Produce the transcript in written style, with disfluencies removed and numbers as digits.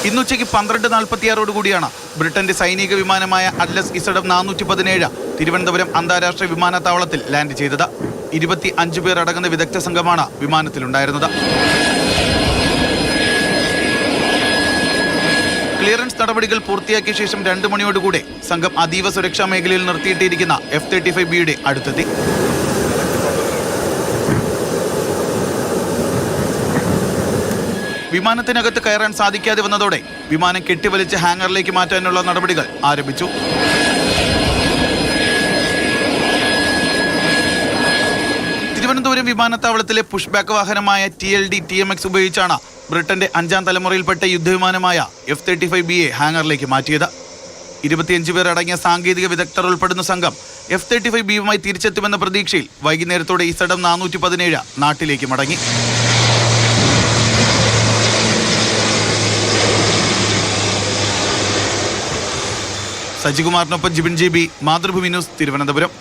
ഇന്നുച്ചയ്ക്ക് 12:46 ബ്രിട്ടന്റെ സൈനിക വിമാനമായ Atlas ZF-417 Thiruvananthapuram അന്താരാഷ്ട്ര വിമാനത്താവളത്തിൽ ലാൻഡ് ചെയ്തത്. 25 പേർ അടങ്ങുന്ന വിദഗ്ധ സംഘമാണ് വിമാനത്തിലുണ്ടായിരുന്നത്. ക്ലിയറൻസ് നടപടികൾ പൂർത്തിയാക്കിയ ശേഷം 2 മണിയോടുകൂടെ സംഘം അതീവ സുരക്ഷാ മേഖലയിൽ നിർത്തിയിട്ടിരിക്കുന്ന F-35B അടുത്തെത്തി. വിമാനത്തിനകത്ത് കയറാൻ സാധിക്കാതെ വന്നതോടെ വിമാനം കെട്ടിവലിച്ച് ഹാങ്ങറിലേക്ക് മാറ്റാനുള്ള നടപടികൾ ആരംഭിച്ചു. തിരുവനന്തപുരം വിമാനത്താവളത്തിലെ പുഷ് ബാക്ക് വാഹനമായ TLD TMX ഉപയോഗിച്ചാണ് ബ്രിട്ടന്റെ 5ാം തലമുറയിൽപ്പെട്ട യുദ്ധവിമാനമായ F-35B ഹാങ്ങറിലേക്ക് മാറ്റിയത്. 25 പേർ അടങ്ങിയ സാങ്കേതിക വിദഗ്ധർ ഉൾപ്പെടുന്ന സംഘം F-35B തിരിച്ചെത്തുമെന്ന പ്രതീക്ഷയിൽ വൈകുന്നേരത്തോടെ ZF-417 നാട്ടിലേക്ക് മടങ്ങി. സജികുമാറിനൊപ്പം ജിബിൻ JB, മാതൃഭൂമി ന്യൂസ്, തിരുവനന്തപുരം.